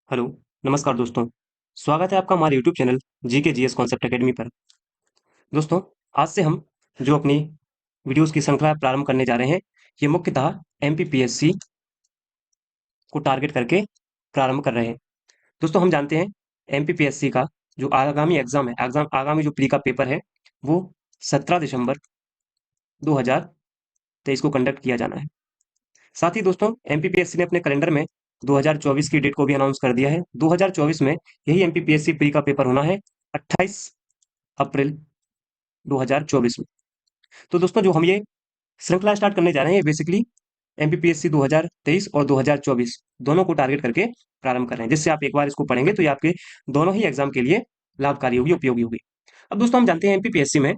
Hello, नमस्कार दोस्तों। स्वागत है आपका हमारे YouTube channel GK GS concept academy पर। दोस्तों, आज से हम जो अपनी वीडियोस की श्रृंखला प्रारंभ करने जा रहे हैं, ये मुख्यतः एमपीपीएससी को टारगेट करके प्रारंभ कर रहे हैं। दोस्तों, हम जानते हैं एमपीपीएससी का जो आगामी एग्जाम है, एग्जाम आगामी जो प्री का पेपर है, वो 17 दिसंबर 2023 को कंडक्ट किया जाना है। साथ ही दोस्तों, एमपीपीएससी ने अपने कैलेंडर में 2024 की डेट को भी अनाउंस कर दिया है। 2024 में यही एमपीपीएससी प्री का पेपर होना है 28 अप्रैल 2024 में। तो दोस्तों, जो हम ये श्रृंखला स्टार्ट करने जा रहे हैं, बेसिकली एमपीपीएससी 2023 और 2024 दोनों को टारगेट करके प्रारंभ कर रहे हैं, जिससे आप एक बार इसको पढ़ेंगे तो ये आपके दोनों ही एग्जाम के लिए लाभकारी होगी, उपयोगी होगी। अब दोस्तों, हम जानते हैं एमपीपीएससी में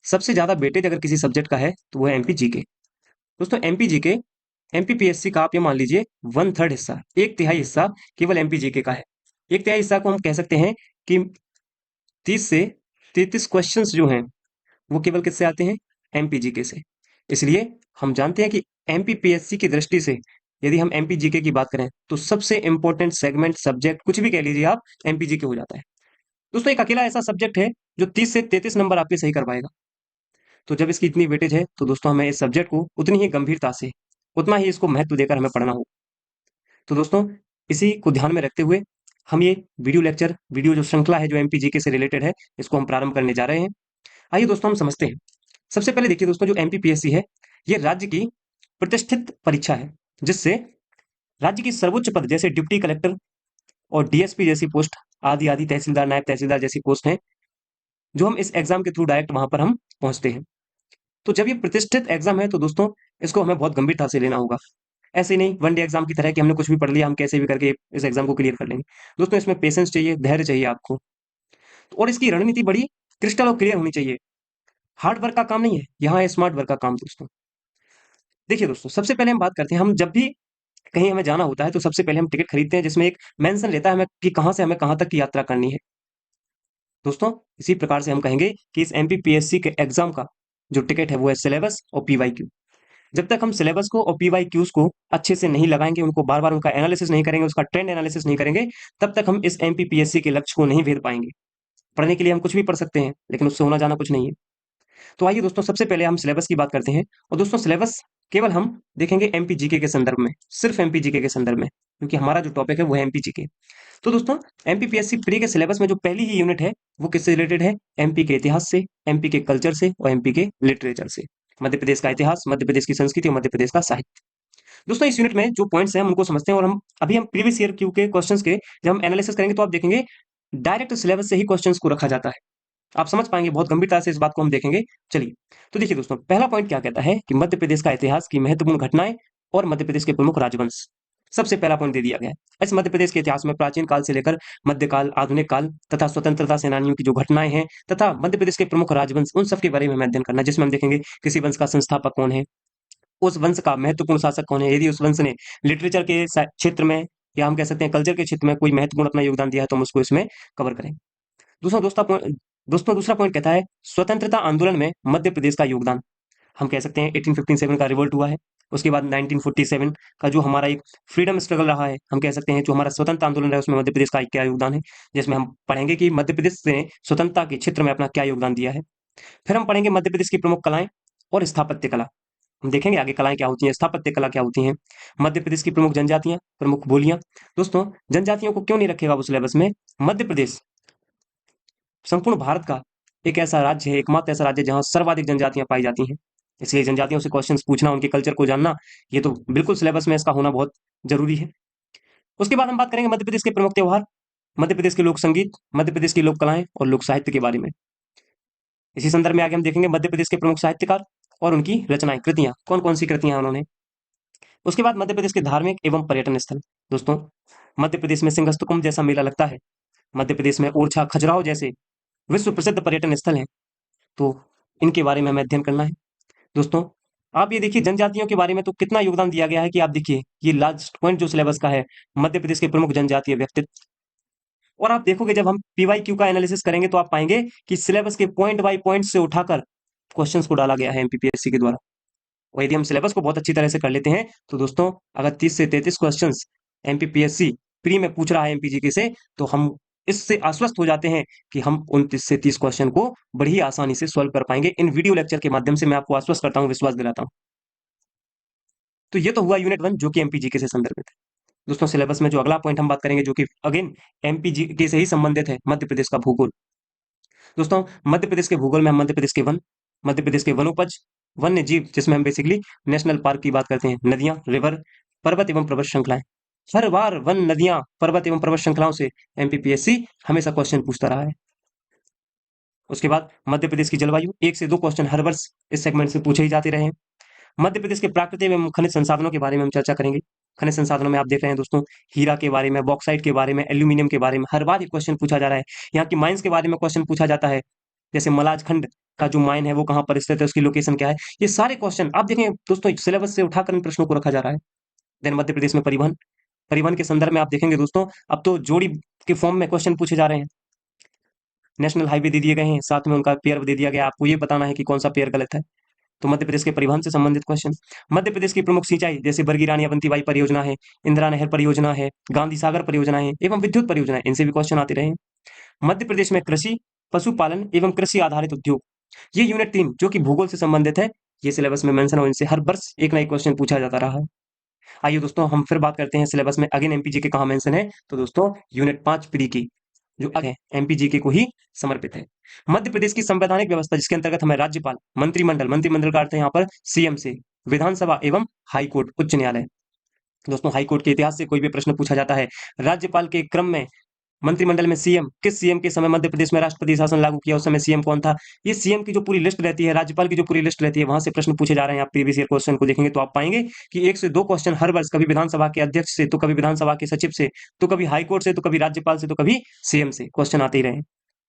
सबसे ज्यादा वेटेज अगर किसी सब्जेक्ट का है तो वो है एमपी जीके। दोस्तों, एमपी जीके एमपीपीएससी का आप ये मान लीजिए 1/3 हिस्सा, एक तिहाई हिस्सा केवल एमपी जीके का है। एक तिहाई हिस्सा को हम कह सकते हैं कि 30 से 33 क्वेश्चंस जो हैं वो केवल किससे आते हैं? एमपीजीके से। इसलिए हम जानते हैं कि एमपीपीएससी की दृष्टि से यदि हम एमपीजीके की बात करें तो सबसे इंपॉर्टेंट सेगमेंट सब्जेक्ट कुछ भी कह लीजिए आप, एमपीजीके हो जाता है। दोस्तों, एक अकेला ऐसा सब्जेक्ट है जो 30 से 33 नंबर आपके सही कर पाएगा। तो जब इसकी इतनी वेटेज है तो दोस्तों, हमें इस सब्जेक्ट को उतनी ही गंभीरता से, उतना ही इसको महत्व देकर हमें पढ़ना होगा। तो दोस्तों, इसी को ध्यान में रखते हुए हम ये वीडियो जो श्रृंखला है जो एमपीजीके से रिलेटेड है, इसको हम प्रारंभ करने जा रहे हैं। आइए दोस्तों, हम समझते हैं। सबसे पहले देखिए दोस्तों, जो एमपीपीएससी है, ये राज्य की प्रतिष्ठित परीक्षा है, जिससे राज्य की सर्वोच्च पद जैसे डिप्टी कलेक्टर और डीएसपी जैसी पोस्ट, आदि आदि, तहसीलदार, नायब तहसीलदार जैसी पोस्ट हैं, जो हम इस एग्जाम के थ्रू डायरेक्ट वहां पर हम पहुंचते हैं। तो जब ये प्रतिष्ठित एग्जाम है तो दोस्तों, इसको हमें बहुत गंभीरता से लेना होगा। ऐसे ही नहीं वन डे एग्जाम की तरह कि हमने कुछ भी पढ़ लिया, हम कैसे भी करके इस एग्जाम को क्लियर कर लेंगे। दोस्तों, इसमें पेशेंस चाहिए, धैर्य चाहिए आपको, और इसकी रणनीति बड़ी क्रिस्टल और क्लियर होनी चाहिए। हार्ड वर्क का काम नहीं है, यहाँ है स्मार्ट वर्क का काम दोस्तों। देखिए दोस्तों, सबसे पहले हम बात करते हैं, हम जब भी कहीं हमें जाना होता है तो सबसे पहले हम टिकट खरीदते हैं, जिसमें एक मेंशन रहता है हमें कि कहाँ से हमें कहाँ तक की यात्रा करनी है। दोस्तों, इसी प्रकार से हम कहेंगे कि इस एमपीपीएससी के एग्जाम का जो टिकट है वो है सिलेबस और पीवाईक्यू। जब तक हम सिलेबस को और पीवाईक्यूज को अच्छे से नहीं लगाएंगे, उनको बार बार उनका एनालिसिस नहीं करेंगे, उसका ट्रेंड एनालिसिस नहीं करेंगे, तब तक हम इस एमपीपीएससी के लक्ष्य को नहीं भेद पाएंगे। पढ़ने के लिए हम कुछ भी पढ़ सकते हैं, लेकिन उससे होना जाना कुछ नहीं है। तो आइए दोस्तों, सबसे पहले हम सिलेबस की बात करते हैं। और दोस्तों, सिलेबस केवल हम देखेंगे एमपीजीके के संदर्भ में, सिर्फ एमपीजीके के संदर्भ में, क्योंकि हमारा जो टॉपिक है वो है एमपीजीके। तो दोस्तों, एमपीपीएससी प्री के सिलेबस में जो पहली ही यूनिट है वो किससे रिलेटेड है? एमपी के इतिहास से, एमपी के कल्चर से और एमपी के लिटरेचर से। मध्य प्रदेश का इतिहास, मध्य प्रदेश की संस्कृति और मध्य प्रदेश का साहित्य। दोस्तों, इस यूनिट में जो पॉइंट्स हैं हम उनको समझते हैं, और हम प्रीवियस ईयर क्यू के क्वेश्चंस के जब हम एनालिसिस करेंगे तो आप देखेंगे डायरेक्ट सिलेबस से ही क्वेश्चंस को रखा जाता है। आप समझ पाएंगे, बहुत गंभीरता से इस बात को हम देखेंगे। चलिए, तो देखिए दोस्तों, पहला पॉइंट क्या कहता है कि मध्य प्रदेश का इतिहास की महत्वपूर्ण घटनाएं और मध्य प्रदेश के प्रमुख राजवंश। सबसे पहला पॉइंट दे दिया गया है। इस मध्य प्रदेश के इतिहास में प्राचीन काल से लेकर मध्यकाल, आधुनिक काल तथा स्वतंत्रता सेनानियों की जो घटनाएं हैं तथा मध्य प्रदेश के प्रमुख राजवंश, उन सब के बारे में हमें अध्ययन करना है, जिसमें हम देखेंगे किसी वंश का संस्थापक कौन है, उस वंश का महत्वपूर्ण शासक कौन है, यदि उस वंश ने लिटरेचर के क्षेत्र में या हम कह सकते हैं कल्चर के क्षेत्र में कोई महत्वपूर्ण अपना योगदान दिया है, तो हम उसको इसमें कवर करेंगे। दूसरा पॉइंट कहता है स्वतंत्रता आंदोलन में मध्य प्रदेश का योगदान। हम कह सकते हैं 1857 का रिवोल्ट हुआ है, उसके बाद 1947 का जो हमारा एक फ्रीडम स्ट्रगल रहा है, हम कह सकते हैं जो हमारा स्वतंत्रता आंदोलन रहा है, उसमें मध्य प्रदेश का क्या योगदान है, जिसमें हम पढ़ेंगे कि मध्य प्रदेश ने स्वतंत्रता के क्षेत्र में अपना क्या योगदान दिया है। फिर हम पढ़ेंगे मध्य प्रदेश की प्रमुख कलाएं और स्थापत्य कला। हम देखेंगे आगे कलाएं क्या होती हैं, स्थापत्य कला क्या होती हैं। मध्य प्रदेश की प्रमुख जनजातियां, प्रमुख बोलियां। दोस्तों, जनजातियों को क्यों नहीं रखेगा वो सिलेबस में? मध्य प्रदेश संपूर्ण भारत का एक ऐसा राज्य है, एकमात्र ऐसा राज्य है जहां सर्वाधिक जनजातियां पाई जाती हैं। इसलिए जनजातियों से क्वेश्चंस पूछना, उनके कल्चर को जानना, ये तो बिल्कुल सिलेबस में इसका होना बहुत जरूरी है। उसके बाद हम बात करेंगे मध्य प्रदेश के प्रमुख त्योहार, मध्य प्रदेश के लोक संगीत, मध्य प्रदेश की लोक कलाएं और लोक साहित्य के बारे में। इसी संदर्भ में आगे हम देखेंगे मध्य प्रदेश के प्रमुख साहित्यकार और उनकी रचनाएं, कृतियां, कौन कौन सी कृतियां हैं उन्होंने। उसके बाद मध्य प्रदेश के धार्मिक एवं पर्यटन स्थल। दोस्तों, मध्य प्रदेश में सिंहस्थ कुंभ जैसा मेला लगता है, मध्य प्रदेश में ओरछा, खजुराहो जैसे विश्व प्रसिद्ध पर्यटन स्थल हैं, तो इनके बारे में हमें अध्ययन करना है। दोस्तों, आप ये देखिए जनजातियों के बारे में तो कितना योगदान दिया गया है कि आप देखिए ये लास्ट पॉइंट जो सिलेबस का है, मध्य प्रदेश के प्रमुख जनजातीय व्यक्तित्व। और आप देखोगे जब हम पीवाईक्यू का एनालिसिस करेंगे तो आप पाएंगे कि सिलेबस के पॉइंट बाय पॉइंट से उठाकर क्वेश्चंस को डाला गया है एमपीपीएससी के द्वारा। और यदि हम सिलेबस को बहुत अच्छी तरह से कर लेते हैं तो दोस्तों, अगर 30 से 33 क्वेश्चंस एमपीपीएससी प्री में पूछ रहा है एमपीजीके से, तो हम इससे आश्वस्त हो जाते हैं कि हम 29 से 30 क्वेश्चन को बड़ी ही आसानी से सॉल्व कर पाएंगे। इन वीडियो लेक्चर के माध्यम से मैं आपको आश्वस्त करता हूँ, विश्वास दिलाता हूँ। तो ये तो हुआ यूनिट 1 जो कि एमपीजीके से संदर्भित है। दोस्तों सिलेबस में जो अगला पॉइंट हम बात करेंगे जो कि अगेन एमपीजीके से ही संबंधित है, मध्य प्रदेश का भूगोल। दोस्तों मध्य प्रदेश के भूगोल में हम मध्य प्रदेश के वन, मध्य प्रदेश के वनोपज, वन्य जीव जिसमें हम बेसिकली नेशनल पार्क की बात करते हैं, नदियां, रिवर, पर्वत एवं पर्वत श्रृंखलाएं। हर बार वन, नदियां, पर्वत एवं पर्वत श्रृंखलाओं से एमपीपीएससी हमेशा क्वेश्चन पूछता रहा है। उसके बाद मध्य प्रदेश की जलवायु, 1 से 2 क्वेश्चन हर वर्ष इस सेगमेंट से पूछे ही जाते रहे हैं। मध्य प्रदेश के प्राकृतिक एवं खनिज संसाधनों के बारे में हम चर्चा करेंगे। खनिज संसाधनों में आप देख रहे हैं दोस्तों, हीरा के बारे में, बॉक्साइट के बारे में, एल्यूमिनियम के बारे में हर बार ये क्वेश्चन पूछा जा रहा है। यहाँ की माइंस के बारे में क्वेश्चन पूछा जाता है, जैसे मलाज खंड का जो माइन है वो कहाँ पर स्थित है, उसकी लोकेशन क्या है। ये सारे क्वेश्चन आप देखें दोस्तों, सिलेबस से उठाकर इन प्रश्नों को रखा जा रहा है। देन मध्य प्रदेश में परिवहन, परिवहन के संदर्भ में आप देखेंगे दोस्तों, अब तो जोड़ी के फॉर्म में क्वेश्चन पूछे जा रहे हैं। नेशनल हाईवे दे दिए गए हैं, साथ में उनका पेयर दे दिया गया, आपको ये बताना है कि कौन सा पेयर गलत है। तो मध्य प्रदेश के परिवहन से संबंधित क्वेश्चन। मध्य प्रदेश की प्रमुख सिंचाई जैसे बरगी रानी अवंतीबाई परियोजना है, इंदिरा नहर परियोजना है, गांधी सागर परियोजना है एवं विद्युत परियोजना है, इनसे भी क्वेश्चन आते रहे हैं। मध्य प्रदेश में कृषि, पशुपालन एवं कृषि आधारित उद्योग, ये यूनिट 3 जो कि भूगोल से संबंधित है, ये सिलेबस में मेंशन हो, इनसे हर वर्ष एक ना एक क्वेश्चन पूछा जाता रहा है। आइए दोस्तों हम फिर बात करते हैं सिलेबस में अगेन एमपीजी के कहाँ मेंशन है, तो दोस्तों यूनिट 5 प्री की जो है एमपीजीके को ही समर्पित है। मध्य प्रदेश की संवैधानिक व्यवस्था जिसके अंतर्गत हमें राज्यपाल, मंत्रिमंडल, मंत्रिमंडल का अर्थ है यहाँ पर सीएम से, विधानसभा एवं हाईकोर्ट, उच्च न्यायालय। दोस्तों हाईकोर्ट के इतिहास से कोई भी प्रश्न पूछा जाता है, राज्यपाल के क्रम में मंत्रिमंडल में सीएम, किस सीएम के समय मध्य प्रदेश में राष्ट्रपति शासन लागू किया, उस समय सीएम कौन था, ये सीएम की जो पूरी लिस्ट रहती है, राज्यपाल की जो पूरी लिस्ट रहती है, वहां से प्रश्न पूछे जा रहे हैं। आप प्रीवियस ईयर क्वेश्चन को देखेंगे तो आप पाएंगे कि 1 से 2 क्वेश्चन हर वर्ष, कभी विधानसभा के अध्यक्ष से, तो कभी विधानसभा के सचिव से, तो कभी हाईकोर्ट से, तो कभी राज्यपाल से, तो कभी सीएम से क्वेश्चन आते ही रहे।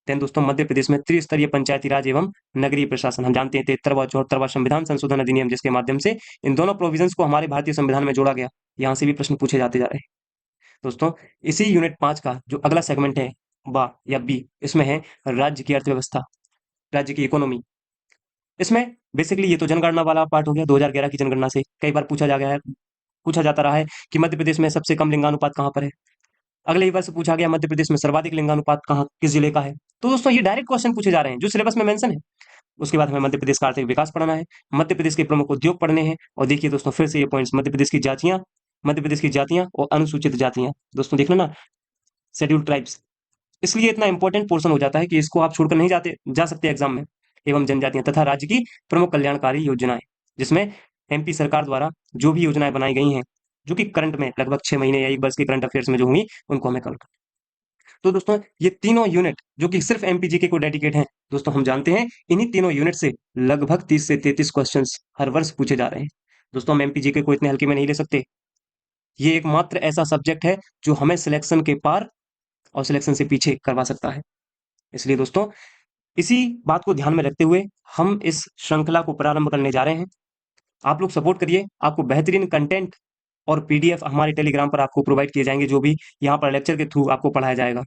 देन दोस्तों मध्य प्रदेश में त्रिस्तरीय पंचायती राज एवं नगरीय प्रशासन, हम जानते हैं 73वां और 74वां संविधान संशोधन अधिनियम, जिसके माध्यम से इन दोनों प्रोविजंस को हमारे भारतीय संविधान में जोड़ा गया, यहाँ से भी प्रश्न पूछे जाते जा रहे हैं। दोस्तों इसी यूनिट 5 का जो अगला सेगमेंट है बा या बी, इसमें है राज्य की अर्थव्यवस्था, राज्य की इकोनॉमी। इसमें बेसिकली ये तो जनगणना वाला पार्ट हो गया, 2011 की जनगणना से कई बार पूछा जा गया है, पूछा जाता रहा है कि मध्य प्रदेश में सबसे कम लिंगानुपात कहाँ पर है। अगले ही वर्ष पूछा गया मध्य प्रदेश में सर्वाधिक लिंगानुपात कहाँ, किस जिले का है। तो दोस्तों ये डायरेक्ट क्वेश्चन पूछे जा रहे हैं जो सिलेबस में मेंशन है। उसके बाद हमें मध्य प्रदेश का आर्थिक विकास पढ़ना है, मध्य प्रदेश के प्रमुख उद्योग पढ़ने हैं। और देखिए दोस्तों फिर से ये पॉइंट्स, मध्य प्रदेश की जातियां, मध्य प्रदेश की जातियां और अनुसूचित जातियां, दोस्तों देख लेना, शेड्यूल्ड ट्राइब्स, इसलिए इतना इंपॉर्टेंट पोर्शन हो जाता है कि इसको आप छोड़कर नहीं जा सकते एग्जाम में। एवं जनजातियां तथा राज्य की प्रमुख कल्याणकारी योजनाएं, जिसमें एमपी सरकार द्वारा जो भी योजनाएं बनाई गई हैं, जो कि करंट में लगभग 6 महीने या 1 वर्ष के करंट अफेयर्स में जो होंगी, उनको हमें कवर करना। तो दोस्तों ये तीनों यूनिट जो कि सिर्फ एमपीजीके को डेडिकेट हैं, दोस्तों हम जानते हैं इन्हीं तीनों यूनिट से लगभग 30 से 33 क्वेश्चन हर वर्ष पूछे जा रहे हैं। दोस्तों हम एमपीजीके को इतने हल्के में नहीं ले सकते। ये एकमात्र ऐसा सब्जेक्ट है जो हमें सिलेक्शन के पार और सिलेक्शन से पीछे करवा सकता है। इसलिए दोस्तों इसी बात को ध्यान में रखते हुए हम इस श्रृंखला को प्रारंभ करने जा रहे हैं। आप लोग सपोर्ट करिए, आपको बेहतरीन कंटेंट और पीडीएफ हमारे टेलीग्राम पर आपको प्रोवाइड किए जाएंगे, जो भी यहाँ पर लेक्चर के थ्रू आपको पढ़ाया जाएगा।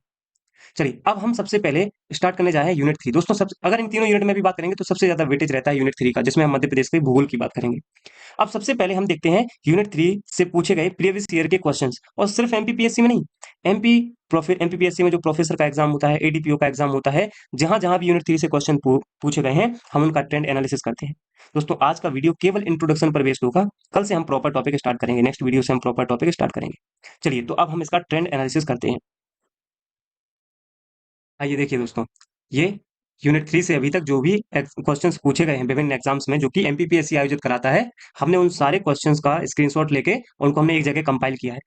चलिए अब हम सबसे पहले स्टार्ट करने जा रहे हैं यूनिट 3। दोस्तों सब अगर इन तीनों यूनिट में भी बात करेंगे तो सबसे ज्यादा वेटेज रहता है यूनिट 3 का, जिसमें हम मध्य प्रदेश के भूगोल की बात करेंगे। अब सबसे पहले हम देखते हैं यूनिट 3 से पूछे गए प्रीवियस ईयर के क्वेश्चंस, और सिर्फ एमपीपीएससी में नहीं, एमपीपीएससी में जो प्रोफेसर का एग्जाम होता है, एडीपीओ का एग्जाम होता है, जहां जहां भी यूनिट 3 से क्वेश्चन पूछे गए हैं, हम उनका ट्रेंड एनालिसिस करते हैं। दोस्तों आज का वीडियो केवल इंट्रोडक्शन पर बेस्ड होगा, कल से हम प्रॉपर टॉपिक स्टार्ट करेंगे, नेक्स्ट वीडियो से हम प्रॉपर टॉपिक स्टार्ट करेंगे। चलिए तो अब हम इसका ट्रेंड एनालिसिस करते हैं। आइए देखिए दोस्तों, ये यूनिट 3 से अभी तक जो भी क्वेश्चंस पूछे गए हैं विभिन्न एग्जाम्स में, जो कि एमपीपीएससी आयोजित कराता है, हमने उन सारे क्वेश्चंस का स्क्रीनशॉट लेके उनको हमने एक जगह कंपाइल किया है।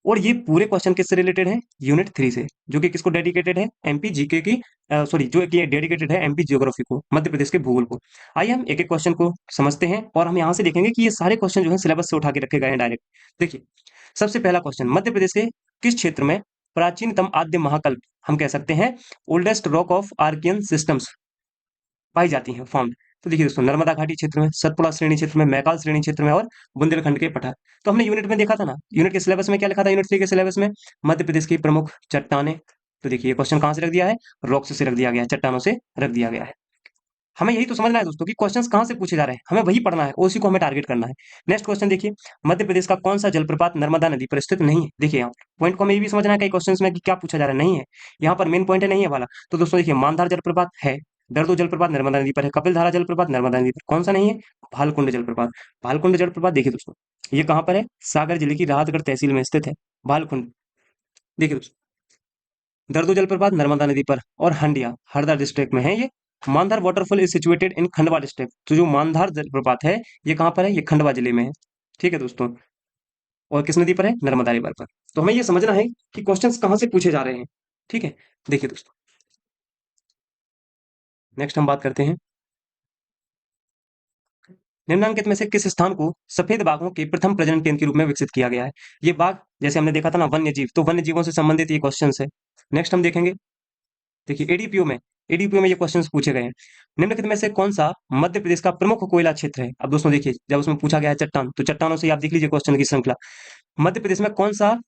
और ये पूरे क्वेश्चन किससे रिलेटेड है, यूनिट 3 से, जो कि किसको डेडिकेटेड है, एमपी जीके की, सॉरी जो कि डेडिकेटेड है एमपी ज्योग्राफी को, मध्य प्रदेश के भूगोल को। आइए हम एक एक क्वेश्चन को समझते हैं और हम यहाँ से देखेंगे कि ये सारे क्वेश्चन जो है सिलेबस से उठा के रखे गए हैं डायरेक्ट। देखिए सबसे पहला क्वेश्चन, मध्य प्रदेश के किस क्षेत्र में प्राचीनतम आद्य महाकल्प, हम कह सकते हैं oldest rock of Archaean systems पाई जाती हैं, फाउंड। तो देखिए दोस्तों नर्मदा घाटी क्षेत्र में, सतपुड़ा श्रेणी क्षेत्र में, मैकाल श्रेणी क्षेत्र में और बुंदेलखंड के पठार। तो हमने यूनिट में देखा था ना, यूनिट के सिलेबस में क्या लिखा था, यूनिट 3 के सिलेबस में मध्य प्रदेश की प्रमुख चट्टानें। तो देखिए क्वेश्चन कहां से रख दिया है, रॉक्स से रख दिया गया है, चट्टानों से रख दिया गया है। हमें यही तो समझना है दोस्तों कि क्वेश्चंस कहाँ से पूछे जा रहे हैं, हमें वही पढ़ना है, उसी को हमें टारगेट करना है। नेक्स्ट क्वेश्चन देखिए, मध्य प्रदेश का कौन सा जलप्रपात नर्मदा नदी पर स्थित नहीं है? देखिए यहाँ पॉइंट को हमें ये भी समझना है कई क्वेश्चंस में कि क्या पूछा जा रहा है, नहीं है। यहाँ पर मेन पॉइंट है नहीं है वाला। तो दोस्तों देखिए, मानधार जलप्रपात है, दर्दो जलप्रपात नर्मदा नदी पर है, कपिलधारा जलप्रपात नर्मदा नदी पर, कौन सा नहीं है? भालकुंड जलप्रपात। भालकुंड जलप्रपात देखिए दोस्तों, ये कहाँ पर है? सागर जिले की राहतगढ़ तहसील में स्थित है भालकुंड। देखिए दोस्तों, दर्दो जलप्रपात नर्मदा नदी पर और हंडिया हरदा डिस्ट्रिक्ट में है ये। Mandhar waterfall is situated in Khandwa district. तो जो मानधार जलप्रपात है ये कहाँ पर है? ये खंडवा जिले में है। ठीक है दोस्तों, और किस नदी पर है? नर्मदा रिवर पर। तो हमें ये समझना है कि क्वेश्चंस कहाँ से पूछे जा रहे हैं। ठीक है, देखिए दोस्तों, नेक्स्ट हम बात करते हैं, निम्नलिखित में से किस स्थान को सफेद बाघों के प्रथम प्रजनन केंद्र के रूप में विकसित किया गया है? ये बाघ, जैसे हमने देखा था ना वन्य जीव, तो वन्य जीवों से संबंधित ये क्वेश्चन है। नेक्स्ट हम देखेंगे, देखिए एडीपीओ में ये क्वेश्चंस पूछे गए हैं। निम्नलिखित में से कौन सा मध्य प्रदेश का प्रमुख कोयला क्षेत्र है? अब दोस्तों देखिए, जब उसमें पूछा गया है चट्टान, तो चट्टानों से ही आप देख लीजिए क्वेश्चन की श्रृंखला। मध्य प्रदेश में कौन सा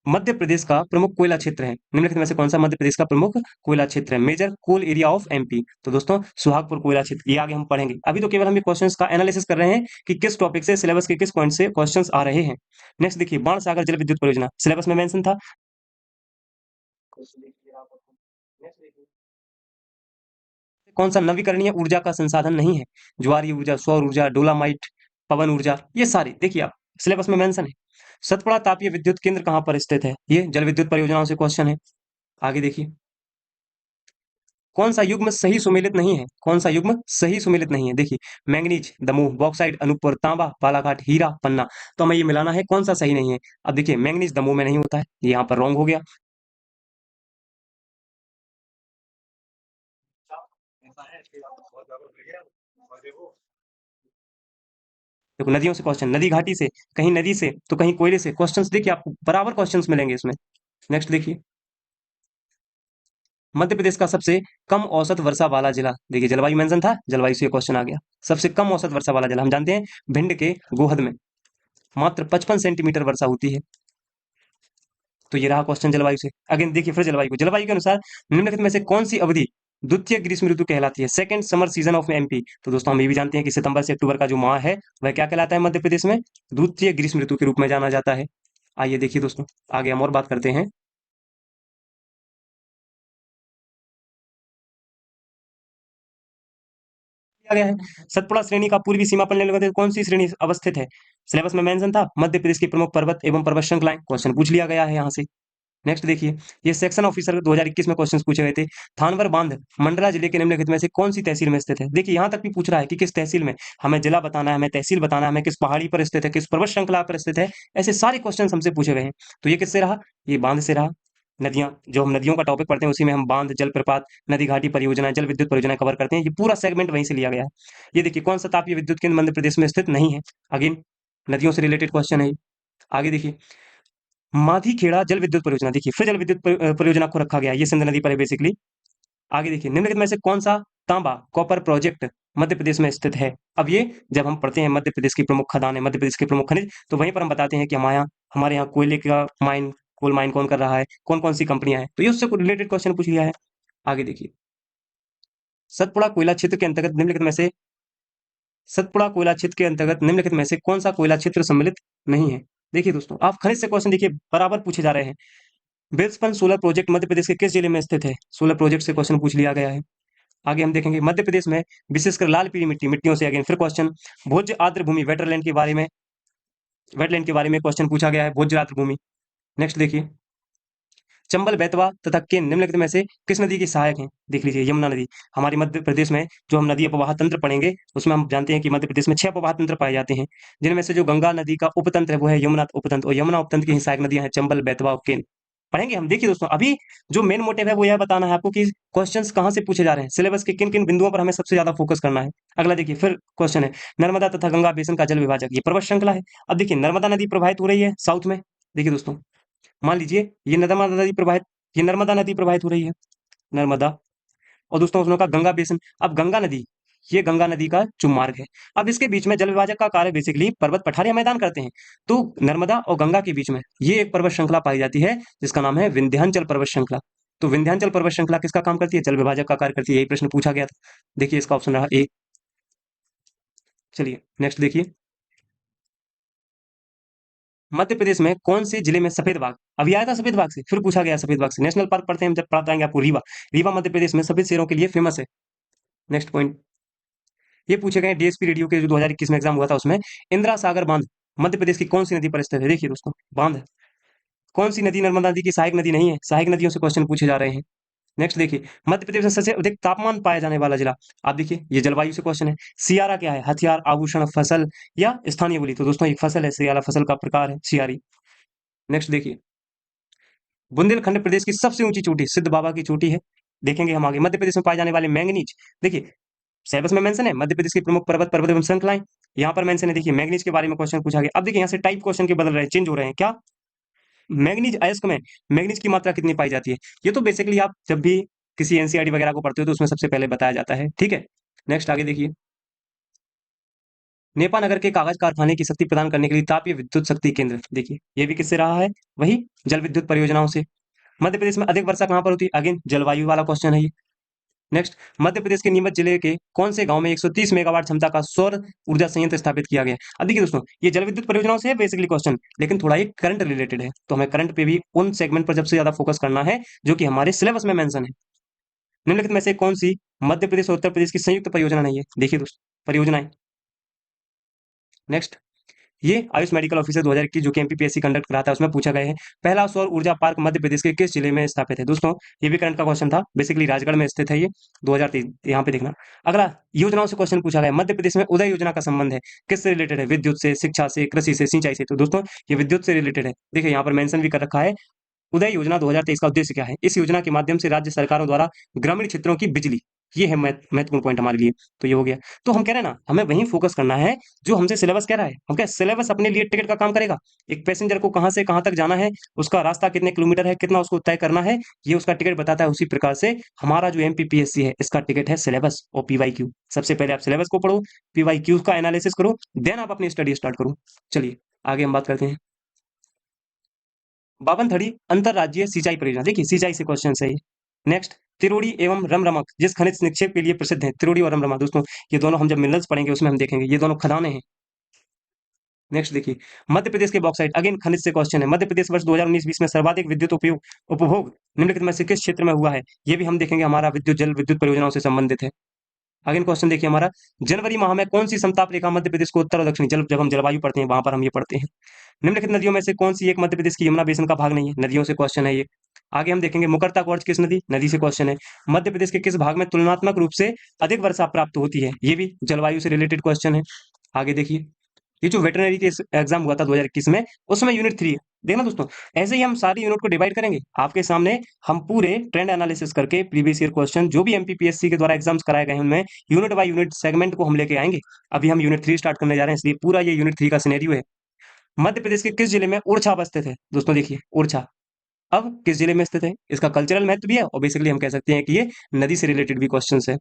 मध्य प्रदेश का प्रमुख कोयला क्षेत्र है? निम्नलिखित में से कौन सा मध्य प्रदेश का प्रमुख कोयला क्षेत्र है? Major coal area of MP. तो दोस्तों सुहागपुर कोयला क्षेत्र, ये आगे हम पढ़ेंगे। अभी तो केवल हम ये क्वेश्चंस का एनालिसिस कर रहे हैं कि किस टॉपिक से, सिलेबस के किस पॉइंट से क्वेश्चंस आ रहे हैं। नेक्स्ट देखिए, बाण सागर जल विद्युत परियोजना सिलेबस में मेंशन था। कौन सा नवीकरणीय ऊर्जा का संसाधन नहीं है? ज्वारीय ऊर्जा, सौर ऊर्जा, डोलामाइट, पवन ऊर्जा, ये सारी देखिए आप सिलेबस में मेंशन है। सतपुड़ा तापीय विद्युत केंद्र कहाँ पर स्थित है? ये जल विद्युत परियोजनाओं से क्वेश्चन है। आगे देखिए, कौन सा युग्म सही सुमेलित नहीं है? कौन सा युग्म सही सुमेलित नहीं है? देखिए, मैंगनीज, दमोह, बॉक्साइट, अनूपपुर, तांबा, बालाघाट, हीरा, पन्ना। तो हमें ये मिलाना है कौन सा सही नहीं है। अब देखिए, मैंगनीज दमोह में नहीं होता है, ये यहाँ पर रॉन्ग हो गया। देखो, नदियों से क्वेश्चन, नदी घाटी से, कहीं नदी से तो कहीं कोयले से, क्वेश्चंस देखिए आपको बराबर क्वेश्चंस मिलेंगे इसमें। नेक्स्ट देखिए, मध्य प्रदेश का सबसे कम औसत वर्षा वाला जिला, देखिए जलवायु मेंशन था, जलवायु से क्वेश्चन आ गया। सबसे कम औसत वर्षा वाला जिला हम जानते हैं, भिंड के गोहद में मात्र 55 सेंटीमीटर वर्षा होती है। तो ये रहा क्वेश्चन जलवायु से। अगेन देखिए फिर जलवायु के अनुसार निम्नलिखित में से कौन सी अवधि द्वितीय ग्रीष्म ऋतु कहलाती है? Second summer season of MP. तो दोस्तों हम ये भी जानते हैं कि सितंबर से अक्टूबर का जो माह है वह क्या कहलाता है मध्य प्रदेश में? द्वितीय ग्रीष्म ऋतु के रूप में जाना जाता है। आइए देखिए दोस्तों, आगे हम और बात करते हैं। दिया गया है, सतपुड़ा श्रेणी का पूर्वी सीमा पर निम्नलिखित में कौन सी श्रेणी अवस्थित है? सिलेबस में मेंशन था, मध्य प्रदेश की प्रमुख पर्वत एवं पर्वत श्रृंखलाएं, क्वेश्चन पूछ लिया गया है यहाँ से। नेक्स्ट देखिए, ये सेक्शन ऑफिसर 2021 में क्वेश्चंस पूछे गए थे। थानवर बांध मंडला जिले के निम्नलिखित में से कौन सी तहसील में स्थित है? देखिए यहाँ तक भी पूछ रहा है कि किस तहसील में, हमें जिला बताना है, हमें तहसील बताना है, हमें किस पहाड़ी पर स्थित है, किस पर्वत श्रृंखला पर स्थित है। ऐसे सारे क्वेश्चन हमसे पूछे गए हैं। तो ये किससे रहा? ये बांध से रहा। नदियां, जो हम नदियों का टॉपिक पढ़ते हैं उसी में हम बांध, जलप्रपात, नदी घाटी परियोजना, जल विद्युत परियोजना कवर करते हैं। ये पूरा सेगमेंट वहीं से लिया गया है। ये देखिए, कौन सा तापीय विद्युत केंद्र मध्य प्रदेश में स्थित नहीं है? अगेन नदियों से रिलेटेड क्वेश्चन है। आगे देखिए, माधीखेड़ा जल विद्युत परियोजना, देखिए फिर जल विद्युत परियोजना को रखा गया है, ये सिंध नदी पर है बेसिकली। आगे देखिए, निम्नलिखित में से कौन सा तांबा कॉपर प्रोजेक्ट मध्य प्रदेश में स्थित है? अब ये जब हम पढ़ते हैं मध्य प्रदेश की प्रमुख खदान है, मध्य प्रदेश के प्रमुख खनिज, तो वहीं पर हम बताते हैं कि हमारे यहाँ कोयले का माइन, कोल माइन कौन कर रहा है, कौन कौन सी कंपनियां हैं, तो ये उससे रिलेटेड क्वेश्चन पूछ लिया है। आगे देखिए, सतपुड़ा कोयला क्षेत्र के अंतर्गत निम्नलिखित में से सतपुड़ा कोयला क्षेत्र के अंतर्गत निम्नलिखित में से कौन सा कोयला क्षेत्र सम्मिलित नहीं है? देखिए दोस्तों, आप खनिज से क्वेश्चन देखिए बराबर पूछे जा रहे हैं। वेल्सपन सोलर प्रोजेक्ट मध्य प्रदेश के किस जिले में स्थित है? सोलर प्रोजेक्ट से क्वेश्चन पूछ लिया गया है। आगे हम देखेंगे, मध्य प्रदेश में विशेषकर लाल पीली मिट्टियों से अगेन फिर क्वेश्चन, भोज्य आर्द्र भूमि वेटलैंड के बारे में क्वेश्चन पूछा गया है, भोज्य आर्द्र भूमि। नेक्स्ट देखिए, चंबल, बेतवा तथा केन निम्नलिखित में से किस नदी की सहायक है? देख लीजिए, यमुना नदी। हमारे मध्य प्रदेश में जो हम नदी अपवाह तंत्र पढ़ेंगे उसमें हम जानते हैं कि मध्य प्रदेश में 6 अपवाह तंत्र पाए जाते हैं, जिनमें से जो गंगा नदी का उपतंत्र है वो है यमुना उपतंत्र, और यमुना उपतंत्र की ही सहायक नदियां हैं चंबल, बेतवा और केन। पढ़ेंगे हम। देखिए दोस्तों, अभी जो मेन मोटिव है वो यह बताना है आपको कि क्वेश्चंस कहाँ से पूछे जा रहे हैं, सिलेबस के किन किन बिंदुओं पर हमें सबसे ज्यादा फोकस करना है। अगला देखिए, फिर क्वेश्चन है, नर्मदा तथा गंगा बेसिन का जल विभाजक, ये पर्वत श्रृंखला है। अब देखिए, नर्मदा नदी प्रवाहित हो रही है साउथ में। देखिए दोस्तों, मान लीजिए ये नर्मदा नदी प्रवाहित हो रही है, नर्मदा, और दोस्तों उसमें का गंगा बेसिन। अब गंगा नदी, ये गंगा नदी का जो मार्ग है, अब इसके बीच में जल विभाजक का कार्य बेसिकली पर्वत पठारियां मैदान करते हैं। तो नर्मदा और गंगा के बीच में ये एक पर्वत श्रृंखला पाई जाती है जिसका नाम है विंध्याचल पर्वत श्रृंखला। तो विंध्याचल पर्वत श्रृंखला किसका काम करती है? जल विभाजक का कार्य करती है। यही प्रश्न पूछा गया था। देखिए इसका ऑप्शन रहा ए। चलिए नेक्स्ट देखिए, मध्य प्रदेश में कौन से जिले में सफेद बाघ, अभी आया था सफेद बाघ से, फिर पूछा गया सफेद बाघ से। नेशनल पार्क पढ़ते हैं हम जब पढ़ाते आएंगे आपको। रीवा, रीवा मध्य प्रदेश में सफेद शेरों के लिए फेमस है। नेक्स्ट पॉइंट, ये पूछे गए डीएसपी रेडियो के जो 2021 में एग्जाम हुआ था उसमें, इंदिरा सागर बांध मध्य प्रदेश की कौन सी नदी पर स्थित है? देखिए दोस्तों, बांध कौन सी नदी नर्मदा नदी की सहायक नदी नहीं है? सहायक नदियों से क्वेश्चन पूछे जा रहे हैं। नेक्स्ट देखिए, मध्य प्रदेश में सबसे अधिक तापमान पाया जाने वाला जिला, आप देखिए ये जलवायु से क्वेश्चन है। सियारा क्या है? हथियार, आभूषण, फसल या स्थानीय बोली? तो दोस्तों एक फसल है, सियारा फसल का प्रकार है सियारी। नेक्स्ट देखिए, बुंदेलखंड प्रदेश की सबसे ऊंची चोटी सिद्ध बाबा की चोटी है। देखेंगे हम आगे, मध्य प्रदेश में पाए जाने वाले मैंगनीज, देखिए सिलेबस में मेंशन है मध्य प्रदेश की प्रमुख पर्वत पर्वत एवं श्रृंखलाएं, यहाँ पर मेंशन है। देखिए मैंगनीज के बारे में क्वेश्चन पूछा गया। अब देखिए यहाँ से टाइप क्वेश्चन के बदल रहे हैं, चेंज हो रहे हैं। क्या? मैंगनीज अयस्क में मैंगनीज की मात्रा कितनी पाई जाती है? ये तो बेसिकली आप जब भी किसी एनसीईआरटी वगैरह को पढ़ते हो तो उसमें सबसे पहले बताया जाता है। ठीक है, नेक्स्ट आगे देखिए, नेपा नगर के कागज कारखाने की शक्ति प्रदान करने के लिए तापीय विद्युत शक्ति केंद्र, देखिए ये भी किससे रहा है? वही जल विद्युत परियोजनाओं से। मध्य प्रदेश में अधिक वर्षा कहाँ पर होती है? अगेन जलवायु वाला क्वेश्चन है ये। नेक्स्ट, मध्य प्रदेश के नीमच जिले के कौन से गांव में 130 मेगावाट क्षमता का सौर ऊर्जा संयंत्र स्थापित किया गया है? अब देखिए दोस्तों, ये जल विद्युत परियोजनाओं से है बेसिकली क्वेश्चन, लेकिन थोड़ा ये करंट रिलेटेड है, तो हमें करंट पे भी उन सेगमेंट पर सबसे ज्यादा फोकस करना है जो कि हमारे सिलेबस में मेंशन है। निम्नलिखित में से कौन सी मध्य प्रदेश और उत्तर प्रदेश की संयुक्त परियोजना नहीं है? देखिए दोस्तों परियोजनाएं। नेक्स्ट, ये आयुष मेडिकल ऑफिसर 2021 जो कि एमपीपीएससी कंडक्ट कराता है उसमें पूछा गया है, पहला सौर ऊर्जा पार्क मध्य प्रदेश के किस जिले में स्थापित है? दोस्तों ये भी करंट का क्वेश्चन था, बेसिकली राजगढ़ में स्थित है ये, 2023, यहाँ पे देखना। अगला, योजनाओं से क्वेश्चन पूछा गया, मध्य प्रदेश में उदय योजना का संबंध है, किससे रिलेटेड है? विद्युत से, शिक्षा से, कृषि से, सिंचाई से। तो दोस्तों ये विद्युत से रिलेटेड है। देखिए यहाँ पर मेंशन भी कर रखा है, उदय योजना 2023 का उद्देश्य क्या है? इस योजना के माध्यम से राज्य सरकारों द्वारा ग्रामीण क्षेत्रों की बिजली, ये है महत्वपूर्ण पॉइंट हमारे लिए। तो ये हो गया। तो हम कह रहे हैं ना, हमें वहीं फोकस करना है जो हमसे सिलेबस कह रहा है। हम क्या सिलेबस अपने लिए टिकट का काम करेगा? एक पैसेंजर को कहां से कहां तक जाना है, उसका रास्ता कितने किलोमीटर है, कितना उसको तय करना है, ये उसका टिकट बताता है। उसी प्रकार से हमारा जो एमपीपीएससी है इसका टिकट है सिलेबस और पीवाईक्यू। सबसे पहले आप सिलेबस को पढ़ो, पीवाईक्यू का एनालिसिस करो, देन आप अपनी स्टडी स्टार्ट करो। चलिए आगे हम बात करते हैं, बावनथड़ी अंतरराज्यीय सिंचाई परियोजना, देखिए सिंचाई से क्वेश्चन है ये। नेक्स्ट, तिरोड़ी एवं रमरमक जिस खनिज निक्षेप के लिए प्रसिद्ध है, तिरोड़ी और रमरमक। दोस्तों ये दोनों हम जब मिनरल्स पढ़ेंगे उसमें हम देखेंगे ये दोनों खदानें हैं। नेक्स्ट देखिए, मध्य प्रदेश के बॉक्साइट, अगेन खनिज से क्वेश्चन है। मध्य प्रदेश वर्ष 2019-20 में सर्वाधिक विद्युत उपयोग उपभोग निम्नलिखित में से किस क्षेत्र में हुआ है? ये भी हम देखेंगे, हमारा विद्युत जल विद्युत परियोजनाओं से संबंधित है। अगेन क्वेश्चन देखिए हमारा, जनवरी माह में कौन सी समताप रेखा मध्य प्रदेश को उत्तर और दक्षिणी, जब हम जलवायु पढ़ते हैं वहां पर हम ये पढ़ते हैं। निम्नलिखित नदियों में से कौन सी एक मध्य प्रदेश की यमुना बेसिन का भाग नहीं है? नदियों से क्वेश्चन है ये। आगे हम देखेंगे, मुकरता कॉर्ज किस नदी, नदी से क्वेश्चन है। मध्य प्रदेश के किस भाग में तुलनात्मक रूप से अधिक वर्षा प्राप्त होती है? ये भी जलवायु से रिलेटेड क्वेश्चन है। आगे देखिए, ये जो वेटरनरी के एग्जाम हुआ था 2021 में, उसमें यूनिट 3 देखना दोस्तों। ऐसे ही हम सारी यूनिट को डिवाइड करेंगे आपके सामने, हम पूरे ट्रेंड एनालिसिस करके प्रीवियस ईयर क्वेश्चन जो भी एमपीपीएससी के द्वारा एग्जाम्स कराए गए हैं उनमें यूनिट बाय यूनिट सेगमेंट को हम लेके आएंगे। अभी हम यूनिट 3 स्टार्ट करने जा रहे हैं, इसलिए पूरा ये यूनिट 3 का सिनेरियो है। मध्य प्रदेश के किस जिले में ओरछा अवस्थित है? दोस्तों देखिए ओरछा अब किस जिले में स्थित है, इसका कल्चरल महत्व भी है और बेसिकली हम कह सकते हैं कि ये नदी से रिलेटेड भी क्वेश्चन है।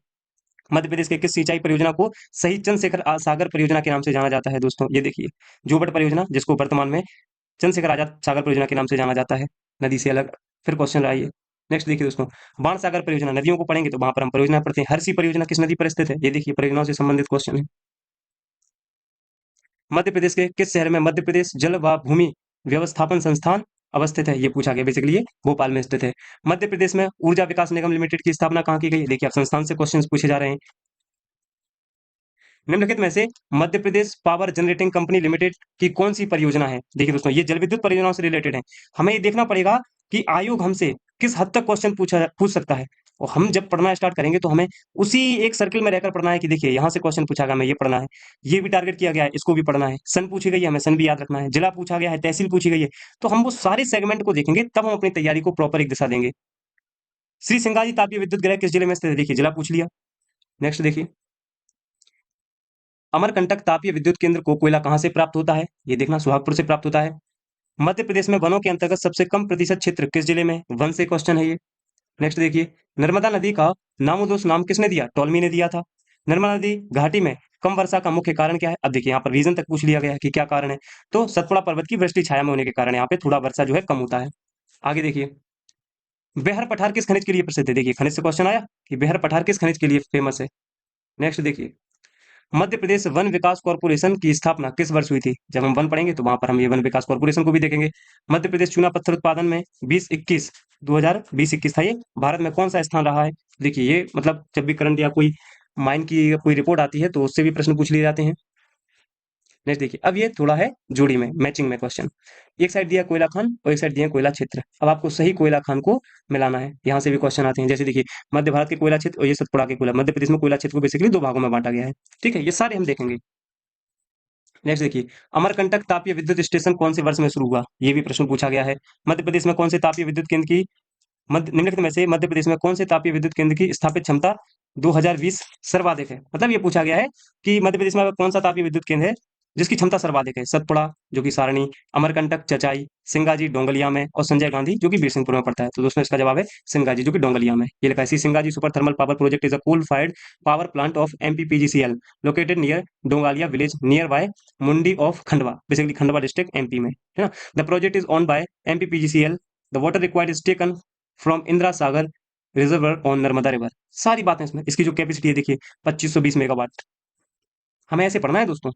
मध्य प्रदेश के किस सिंचाई परियोजना को शहीद चंद्रशेखर सागर परियोजना के नाम से जाना जाता है? दोस्तों ये देखिए, जोबट परियोजना जिसको वर्तमान में चंद्रशेखर आजाद सागर परियोजना के नाम से जाना जाता है, नदी से अलग। फिर क्वेश्चन रहा ये। नेक्स्ट देखिए दोस्तों, बाण सागर परियोजना, नदियों को पढ़ेंगे तो वहां पर हम परियोजना पढ़ते हैं। हरसी परियोजना किस नदी पर स्थित है? ये देखिए परियोजनाओं से संबंधित क्वेश्चन है। मध्य प्रदेश के किस शहर में मध्य प्रदेश जल व भूमि व्यवस्थापन संस्थान अवस्थित है? ये पूछा गया, बेसिकली ये भोपाल में स्थित है। मध्य प्रदेश में ऊर्जा विकास निगम लिमिटेड की स्थापना कहाँ की गई है? देखिए आप संस्थान से क्वेश्चन पूछे जा रहे हैं। निम्नलिखित में से Madhya Pradesh power generating company limited की कौन सी परियोजना है? देखिए दोस्तों ये जल विद्युत परियोजनाओं से रिलेटेड है। हमें ये देखना पड़ेगा कि आयोग हमसे किस हद तक क्वेश्चन पूछ सकता है, और हम जब पढ़ना स्टार्ट करेंगे तो हमें उसी एक सर्किल में रहकर पढ़ना है कि देखिए यहाँ से क्वेश्चन पूछा गया, हमें ये पढ़ना है, ये भी टारगेट किया गया है, इसको भी पढ़ना है। सन पूछी गई है, हमें सन भी याद रखना है। जिला पूछा गया है, तहसील पूछी गई है, तो हम वो सारे सेगमेंट को देखेंगे, तब हम अपनी तैयारी को प्रॉपर एक दिशा देंगे। श्री सिंगाजी तापीय विद्युत गृह किस जिले में स्थित है? देखिए जिला पूछ लिया। नेक्स्ट देखिए, अमरकंटक तापीय विद्युत केंद्र को कोयला कहां से प्राप्त होता है? ये देखना सुहागपुर से प्राप्त होता है। मध्य प्रदेश में वनों के अंतर्गत सबसे कम प्रतिशत क्षेत्र किस जिले में? वन से क्वेश्चन है ये। नेक्स्ट देखिए, नर्मदा नदी का नामोदोष नाम किसने दिया? टॉलमी ने दिया था। नर्मदा नदी घाटी में कम वर्षा का मुख्य कारण क्या है? अब देखिए यहाँ पर रीजन तक पूछ लिया गया है कि क्या कारण है, तो सतपुड़ा पर्वत की वृष्टि छाया में होने के कारण यहाँ पे थोड़ा वर्षा जो है कम होता है। आगे देखिए, बेहर पठार किस खनिज के लिए प्रसिद्ध है? देखिए खनिज से क्वेश्चन आया कि बेहर पठार किस खनिज के लिए फेमस है। नेक्स्ट देखिए, मध्य प्रदेश वन विकास कॉर्पोरेशन की स्थापना किस वर्ष हुई थी? जब हम वन पढ़ेंगे तो वहां पर हम ये वन विकास कॉर्पोरेशन को भी देखेंगे। मध्य प्रदेश चूना पत्थर उत्पादन में 2021 2020-21 था ये। भारत में कौन सा स्थान रहा है? देखिए ये मतलब जब भी करंट या कोई माइन की कोई रिपोर्ट आती है तो उससे भी प्रश्न पूछ लिए जाते हैं। नेक्स्ट देखिए, अब ये थोड़ा है जोड़ी में, मैचिंग में क्वेश्चन। एक साइड दिया कोयला खान और एक साइड दिया कोयला क्षेत्र। अब आपको सही कोयला खान को मिलाना है। यहाँ से भी क्वेश्चन आते हैं, जैसे देखिए मध्य भारत के कोयला क्षेत्र और ये सतपुड़ा के कोयला, मध्य प्रदेश में कोयला क्षेत्र को बेसिकली दो भागों में बांटा गया है। ठीक है, ये सारे हम देखेंगे। नेक्स्ट देखिए, अमरकंटक तापीय विद्युत स्टेशन कौन से वर्ष में शुरू हुआ? ये भी प्रश्न पूछा गया है। मध्य प्रदेश में कौन से तापीय विद्युत केंद्र की मध्य निम्नलिखित में से मध्य प्रदेश में कौन से तापीय विद्युत केंद्र की स्थापित क्षमता 2020 सर्वाधिक है? मतलब ये पूछा गया है कि मध्य प्रदेश में कौन सा तापीय विद्युत केंद्र है जिसकी क्षमता सर्वाधिक है? सतपुड़ा जो कि सारणी, अमरकंटक चचाई, सिंगाजी डोंगलिया में और संजय गांधी जो कि बीरसिंहपुर में पड़ता है। तो दोस्तों इसका जवाब है सिंगाजी जो कि डोंगलिया में। ये लिखा है, Singaji super thermal power project is a coal fired power plant of MPPGCL located near Dongalia village near by Mundi of Khandwa, basically Khandwa district MP में, है ना। The project is owned by MPPGCL. The water required is taken from Indira Sagar reservoir on Narmada river. सारी बातें इसमें। इसकी जो capacity है देखिए 2520 मेगावाट। हमें ऐसे पढ़ना है दोस्तों।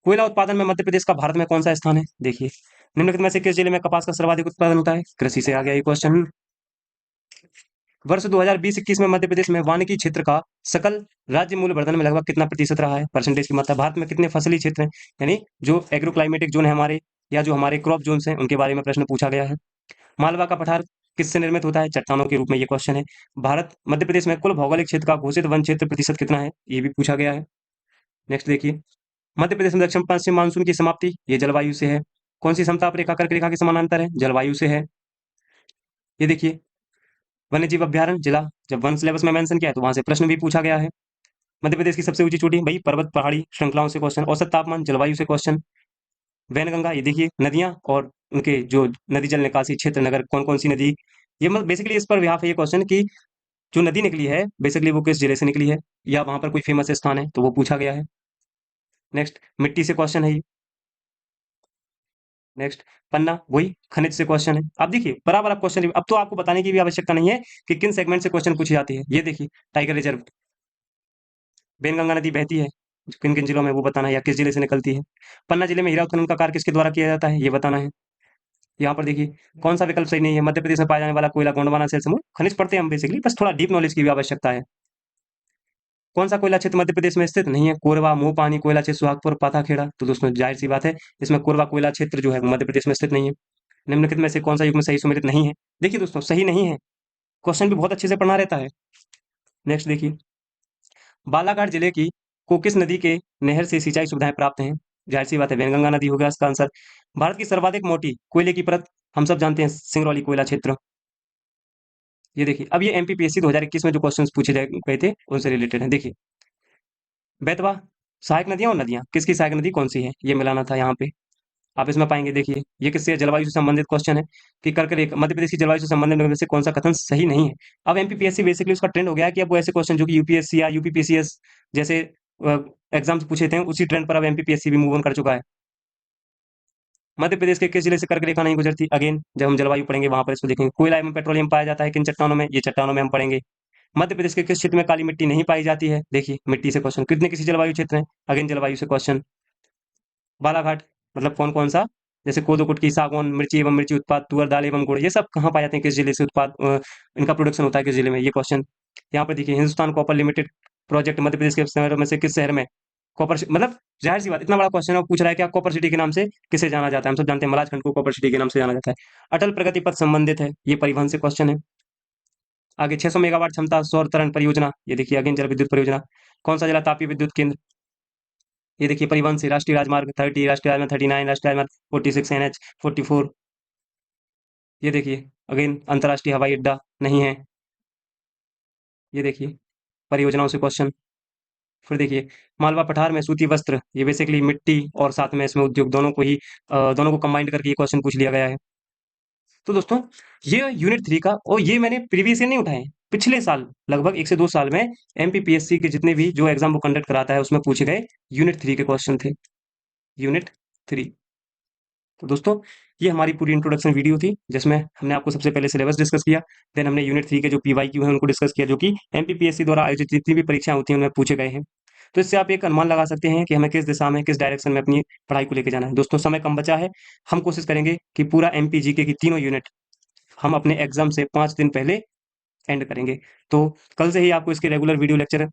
कोयला उत्पादन में मध्य प्रदेश का भारत में कौन सा स्थान है? देखिए निम्नलिखित में से किस जिले में कपास का सर्वाधिक उत्पादन होता है? कृषि से आ गया ये क्वेश्चन। वर्ष 2020-21 में मध्य प्रदेश में वानिकी क्षेत्र का सकल राज्य मूल्यवर्धन में लगभग कितना प्रतिशत रहा है? परसेंटेज की मात्रा। भारत में कितने फसली क्षेत्र हैं, यानी जो एग्रो क्लाइमेटिक जोन है हमारे, या जो हमारे क्रॉप जोन्स हैं उनके बारे में प्रश्न पूछा गया है। मालवा का पठार किससे निर्मित होता है? चट्टानों के रूप में, ये क्वेश्चन है। भारत मध्य प्रदेश में कुल भौगोलिक क्षेत्र का घोषित वन क्षेत्र प्रतिशत कितना है? ये भी पूछा गया है। नेक्स्ट देखिए, मध्य प्रदेश में दक्षिण पश्चिम मानसून की समाप्ति ये जलवायु से है। कौन सी समताप रेखा कर्क रेखा के समानांतर है? जलवायु से है। ये देखिए, वन्य जीव अभ्यारण्य जिला, जब वन सिलेबस में मेंशन किया है तो वहां से प्रश्न भी पूछा गया है। मध्य प्रदेश की सबसे ऊंची चोटी, भाई पर्वत पहाड़ी श्रृंखलाओं से क्वेश्चन। औसत तापमान जलवायु से क्वेश्चन। वैनगंगा, ये देखिए नदियां और उनके जो नदी जल निकासी क्षेत्र नगर, कौन कौन सी नदी, ये मतलब बेसिकली इस पर यहाँ पे ये क्वेश्चन कि जो नदी निकली है बेसिकली वो किस जिले से निकली है, या वहां पर कोई फेमस स्थान है तो वो पूछा गया है। नेक्स्ट मिट्टी से क्वेश्चन है ये। नेक्स्ट पन्ना, वही खनिज से क्वेश्चन है। अब देखिए बराबर आप क्वेश्चन, अब तो आपको बताने की भी आवश्यकता नहीं है कि किन सेगमेंट से क्वेश्चन पूछी जाती है। ये देखिए टाइगर रिजर्व, बेनगंगा नदी बहती है किन किन जिलों में वो बताना है, या किस जिले से निकलती है। पन्ना जिले में हीरा उत्खनन का कार्य किसके द्वारा किया जाता है, ये बताना है। यहाँ पर देखिए कौन सा विकल्प सही नहीं है। मध्य प्रदेश में पाया जाने वाला कोयला गोंडवाना सेल समूह, खनिज पढ़ते हैं हम बेसिकली, बस थोड़ा डीप नॉलेज की भी आवश्यकता है। कौन सा कोयला क्षेत्र मध्य प्रदेश में स्थित नहीं है? कोरबा, मोहपानी कोयला क्षेत्र, सुहागपुर, पाथाखेड़ा। तो दोस्तों जाहिर सी बात है इसमें कोरबा कोयला क्षेत्र जो है वो मध्य प्रदेश में स्थित नहीं है। निम्नलिखित में से कौन सा युग्म सही सुमेलित नहीं है? देखिए दोस्तों सही नहीं है, क्वेश्चन भी बहुत अच्छे से पढ़ना रहता है। नेक्स्ट देखिए, बालाघाट जिले की को किस नदी के नहर से सिंचाई सुविधाएं प्राप्त हैं? जाहिर सी बात है वैनगंगा नदी होगा इसका आंसर। भारत की सर्वाधिक मोटी कोयले की परत हम सब जानते हैं, सिंगरौली कोयला क्षेत्र। ये देखिए, अब ये एमपीपीएससी 2021 में जो क्वेश्चंस पूछे गए थे उनसे रिलेटेड है। देखिए बेतवा, सहायक नदियां और नदियां, किसकी सहायक नदी कौन सी है, ये मिलाना था यहाँ पे। आप इसमें पाएंगे, देखिए ये किससे है? जलवायु से संबंधित क्वेश्चन है कि कर्क रेखा मध्य प्रदेश की जलवायु से संबंधित में से कौन सा कथन सही नहीं है। अब एमपीपीएससी बेसिकली उसका ट्रेंड हो गया है कि अब वो ऐसे क्वेश्चन जो कि यूपीएससी या यूपीपीसीएस जैसे एग्जाम्स पूछे थे उसी ट्रेंड पर अब एमपीपीएससी भी मूव ऑन कर चुका है। मध्य प्रदेश के किस जिले से कर्क रेखा नहीं गुजरती? अगेन जब हम जलवायु पढ़ेंगे वहां पर इसको देखेंगे। कोयला एवं पेट्रोलियम पाया जाता है किन चट्टानों में? ये चट्टानों में हम पढ़ेंगे। मध्य प्रदेश के किस क्षेत्र में काली मिट्टी नहीं पाई जाती है? देखिए मिट्टी से क्वेश्चन। कितने किसी जलवायु क्षेत्र है? अगेन जलवायु से क्वेश्चन। बालाघाट मतलब कौन कौन सा? जैसे कोदो कुटकी, सागौन, मिर्ची एवं मिर्ची उत्पाद, तुअर दाल एवं गुड़, ये सब कहाँ पाए जाते हैं, किस जिले से उत्पाद इनका प्रोडक्शन होता है किस जिले में? ये क्वेश्चन। यहाँ पर देखिए Hindustan copper limited project Madhya Pradesh के शहरों में से किस शहर में? कॉपर मतलब जाहिर सी बात, इतना बड़ा क्वेश्चन है, वो पूछ रहा है कि आप कॉपर सिटी के नाम से किसे जाना जाता है? हम सब जानते हैं मलाजखंड को कॉपर सिटी के नाम से जाना जाता है। अटल प्रगति पथ संबंधित है, ये परिवहन से क्वेश्चन है। आगे 600 मेगावाट क्षमता सौर तरंग परियोजना, ये देखिए अगेन जल विद्युत परियोजना। कौन सा जिला तापीय विद्युत केंद्र? ये देखिए परिवहन से राष्ट्रीय राजमार्ग 30, राष्ट्रीय राजमार्ग 39, राष्ट्रीय राजमार्ग 46, NH 44। ये देखिए अगेन अंतर्राष्ट्रीय हवाई अड्डा नहीं है। ये देखिए परियोजनाओं से क्वेश्चन। फिर देखिए मालवा पठार में सूती वस्त्र, ये बेसिकली मिट्टी और साथ में इसमें उद्योग दोनों को ही दोनों को कंबाइंड करके ये क्वेश्चन पूछ लिया गया है। तो दोस्तों ये यूनिट 3 का, और ये मैंने प्रीवियस ईयर नहीं उठाए, पिछले साल लगभग 1 से 2 साल में एमपीपीएससी के जितने भी जो एग्जाम वो कंडक्ट कराता है उसमें पूछे गए यूनिट 3 के क्वेश्चन थे। यूनिट 3। तो दोस्तों, ये हमारी पूरी इंट्रोडक्शन वीडियो थी, जिसमें हमने आपको सबसे पहले सिलेबस डिस्कस किया, देन हमने यूनिट 3 के जो पीवाईक्यू हैं उनको डिस्कस किया, जो कि एमपीपीएससी द्वारा आयोजित जितनी भी परीक्षाएँ होती हैं उनमें पूछे गए हैं। तो इससे आप एक अनुमान लगा सकते हैं कि हमें किस दिशा में, किस डायरेक्शन में अपनी पढ़ाई को लेके जाना है। दोस्तों, समय कम बचा है, हम कोशिश करेंगे कि पूरा एमपी जीके की तीनों यूनिट हम अपने एग्ज़ाम से 5 दिन पहले एंड करेंगे। तो कल से ही आपको इसके रेगुलर वीडियो लेक्चर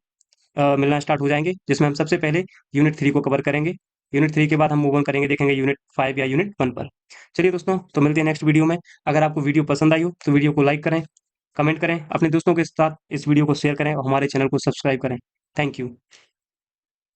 मिलना स्टार्ट हो जाएँगे, जिसमें हम सबसे पहले यूनिट 3 को कवर करेंगे। यूनिट 3 के बाद हम मूव ऑन करेंगे, देखेंगे यूनिट 5 या यूनिट 1 पर। चलिए दोस्तों, तो मिलते हैं नेक्स्ट वीडियो में। अगर आपको वीडियो पसंद आई हो, तो वीडियो को लाइक करें, कमेंट करें, अपने दोस्तों के साथ इस वीडियो को शेयर करें और हमारे चैनल को सब्सक्राइब करें। Thank you.